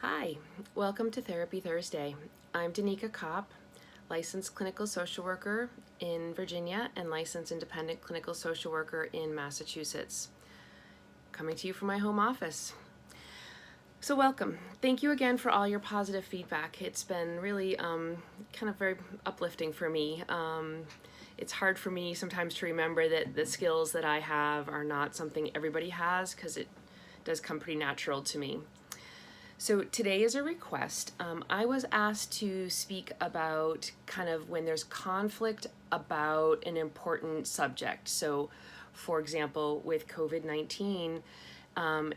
Hi, welcome to Therapy Thursday. I'm Danica Kopp, licensed clinical social worker in Virginia and licensed independent clinical social worker in Massachusetts. Coming to you from my home office. So welcome. Thank you again for all your positive feedback. It's been really kind of very uplifting for me. It's hard for me sometimes to remember that the skills that I have are not something everybody has because it does come pretty natural to me. So today is a request. I was asked to speak about kind of when there's conflict about an important subject. So, for example, with COVID-19,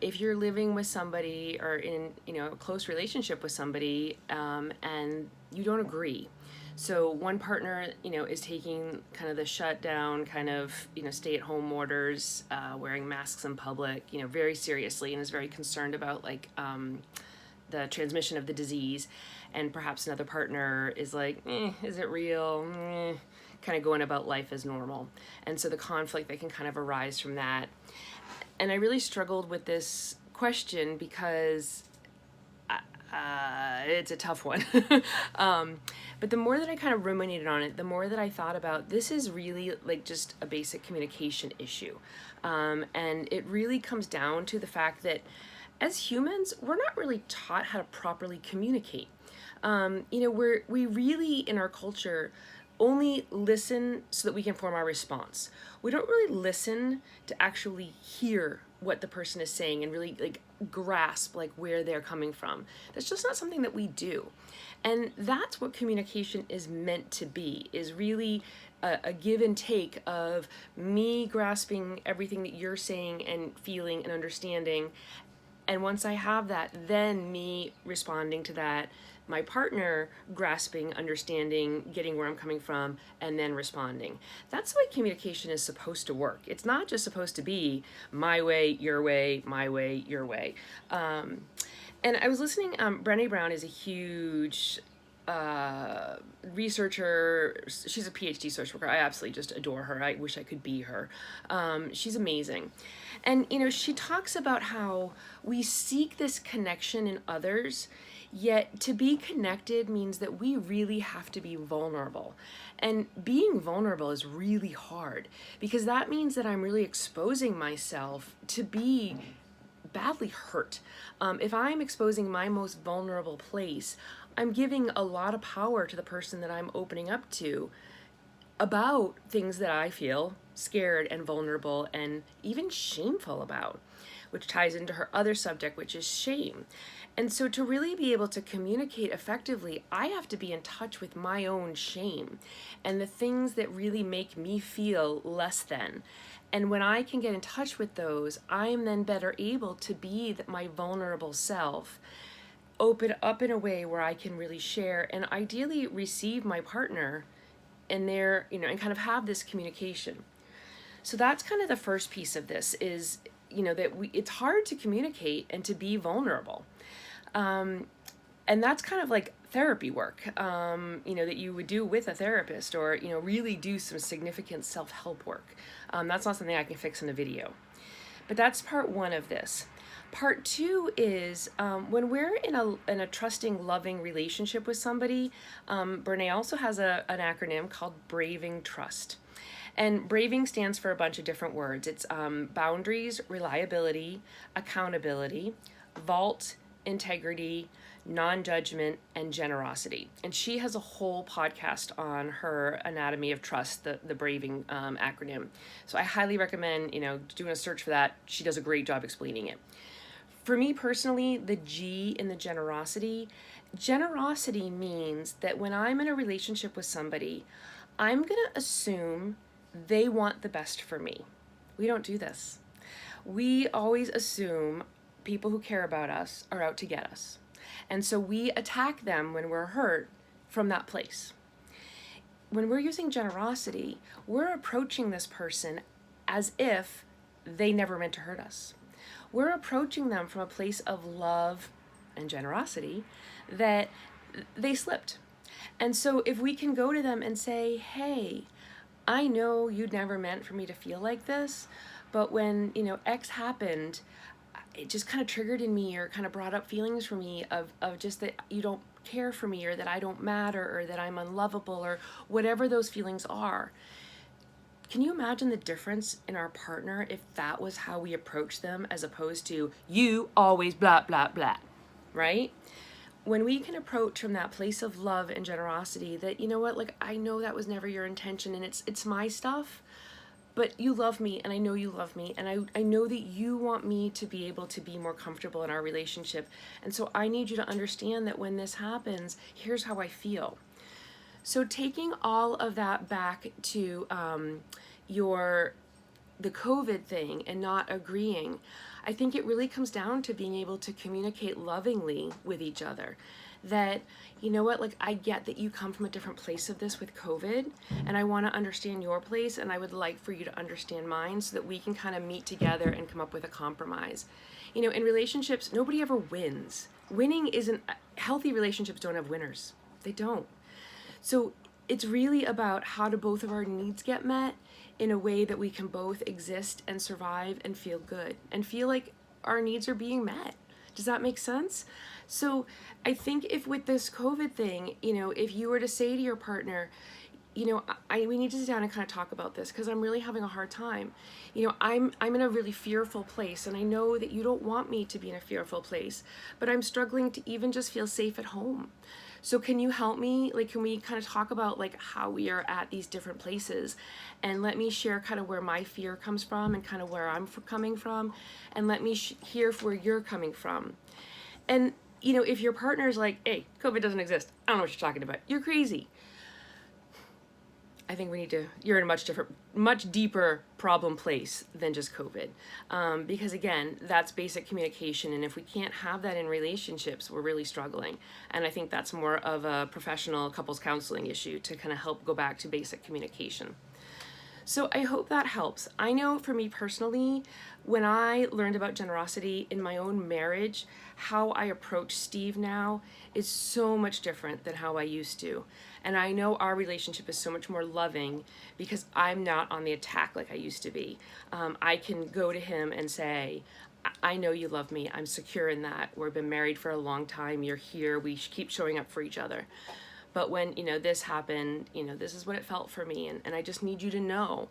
if you're living with somebody or in a close relationship with somebody and you don't agree. So one partner, is taking kind of the shutdown, kind of, stay-at-home orders, wearing masks in public, very seriously, and is very concerned about the transmission of the disease, and perhaps another partner is like, is it real? Kind of going about life as normal. And so the conflict that can kind of arise from that. And I really struggled with this question because it's a tough one. But the more that I kind of ruminated on it, the more that I thought about this is really like just a basic communication issue. And it really comes down to the fact that as humans, we're not really taught how to properly communicate. We really, in our culture, only listen so that we can form our response. We don't really listen to actually hear what the person is saying and really grasp where they're coming from. That's just not something that we do. And that's what communication is meant to be, is really a give and take of me grasping everything that you're saying and feeling and understanding. And once I have that, then me responding to that, my partner grasping, understanding, getting where I'm coming from, and then responding. That's the way communication is supposed to work. It's not just supposed to be my way, your way, my way, your way. And I was listening, Brené Brown is a huge researcher. She's a PhD social worker. I absolutely just adore her. I wish I could be her. She's amazing. And, she talks about how we seek this connection in others, yet to be connected means that we really have to be vulnerable. And being vulnerable is really hard because that means that I'm really exposing myself to be badly hurt. If I'm exposing my most vulnerable place, I'm giving a lot of power to the person that I'm opening up to about things that I feel scared and vulnerable and even shameful about, which ties into her other subject, which is shame. And so to really be able to communicate effectively, I have to be in touch with my own shame and the things that really make me feel less than. And when I can get in touch with those, I am then better able to be my vulnerable self, open up in a way where I can really share and ideally receive my partner and and kind of have this communication. So that's kind of the first piece of this is, that it's hard to communicate and to be vulnerable. And that's kind of like therapy work, that you would do with a therapist or, really do some significant self-help work. That's not something I can fix in a video. But that's part one of this. Part two is when we're in a trusting, loving relationship with somebody, Brené also has an acronym called Braving Trust. And braving stands for a bunch of different words. It's boundaries, reliability, accountability, vault, integrity, non-judgment, and generosity. And she has a whole podcast on her anatomy of trust, the braving acronym. So I highly recommend, doing a search for that. She does a great job explaining it. For me personally, the G in the generosity means that when I'm in a relationship with somebody, I'm going to assume they want the best for me. We don't do this. We always assume people who care about us are out to get us. And so we attack them when we're hurt from that place. When we're using generosity, we're approaching this person as if they never meant to hurt us. We're approaching them from a place of love and generosity that they slipped. And so if we can go to them and say, hey, I know you'd never meant for me to feel like this, but when, X happened, it just kind of triggered in me or kind of brought up feelings for me of just that you don't care for me, or that I don't matter, or that I'm unlovable, or whatever those feelings are. Can you imagine the difference in our partner if that was how we approach them, as opposed to you always blah, blah, blah, right? When we can approach from that place of love and generosity, that, you know what, like, I know that was never your intention, and it's my stuff, but you love me, and I know you love me, and I know that you want me to be able to be more comfortable in our relationship. And so I need you to understand that when this happens, here's how I feel. So taking all of that back to the COVID thing and not agreeing, I think it really comes down to being able to communicate lovingly with each other. That, you know what, like, I get that you come from a different place of this with COVID, and I want to understand your place, and I would like for you to understand mine, so that we can kind of meet together and come up with a compromise. You know, in relationships, nobody ever wins. Winning isn't, healthy relationships don't have winners. They don't. So it's really about how do both of our needs get met in a way that we can both exist and survive and feel good and feel like our needs are being met. Does that make sense? So I think if with this COVID thing, you know, if you were to say to your partner, you know, we need to sit down and kind of talk about this, because I'm really having a hard time. You know, I'm in a really fearful place, and I know that you don't want me to be in a fearful place, but I'm struggling to even just feel safe at home. So can you help me? Like, can we kind of talk about like how we are at these different places, and let me share kind of where my fear comes from and kind of where I'm coming from, and let me hear where you're coming from. And, you know, if your partner's like, hey, COVID doesn't exist, I don't know what you're talking about, you're crazy. I think you're in a much deeper problem place than just COVID. Because again, that's basic communication. And if we can't have that in relationships, we're really struggling. And I think that's more of a professional couples counseling issue to kind of help go back to basic communication. So I hope that helps. I know for me personally, when I learned about generosity in my own marriage, how I approach Steve now is so much different than how I used to. And I know our relationship is so much more loving because I'm not on the attack like I used to be. I can go to him and say, I know you love me. I'm secure in that. We've been married for a long time. You're here. We keep showing up for each other. But when, you know, this happened, you know, this is what it felt for me. And I just need you to know.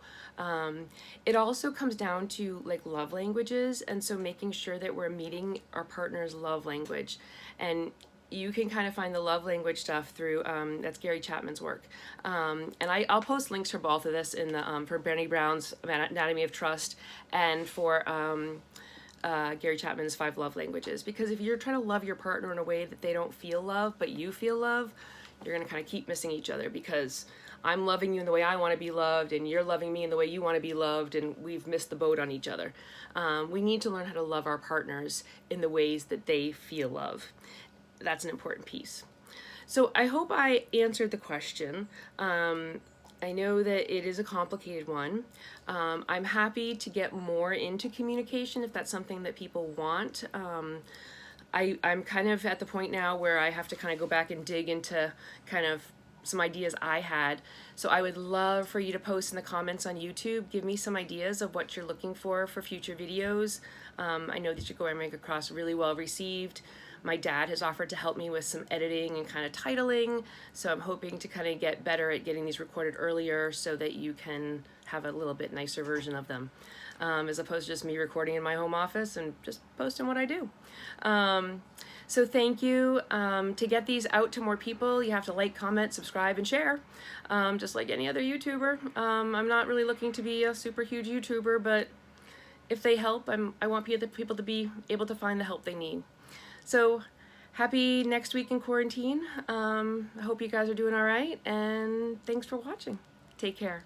It also comes down to like love languages. And so making sure that we're meeting our partner's love language. And you can kind of find the love language stuff through, that's Gary Chapman's work. And I'll post links for both of this in the, for Brené Brown's Anatomy of Trust, and for Gary Chapman's 5 Love Languages. Because if you're trying to love your partner in a way that they don't feel love, but you feel love, you're going to kind of keep missing each other, because I'm loving you in the way I want to be loved, and you're loving me in the way you want to be loved, and we've missed the boat on each other. We need to learn how to love our partners in the ways that they feel love. That's an important piece. So I hope I answered the question. I know that it is a complicated one. I'm happy to get more into communication if that's something that people want. I'm kind of at the point now where I have to kind of go back and dig into kind of some ideas I had. So I would love for you to post in the comments on YouTube. Give me some ideas of what you're looking for future videos. I know that you're going across really well received. My dad has offered to help me with some editing and kind of titling. So I'm hoping to kind of get better at getting these recorded earlier so that you can have a little bit nicer version of them. As opposed to just me recording in my home office and just posting what I do. So thank you. To get these out to more people, you have to like, comment, subscribe, and share. Just like any other YouTuber. I'm not really looking to be a super huge YouTuber, but if they help, I want people to be able to find the help they need. So happy next week in quarantine. I hope you guys are doing all right, and thanks for watching. Take care.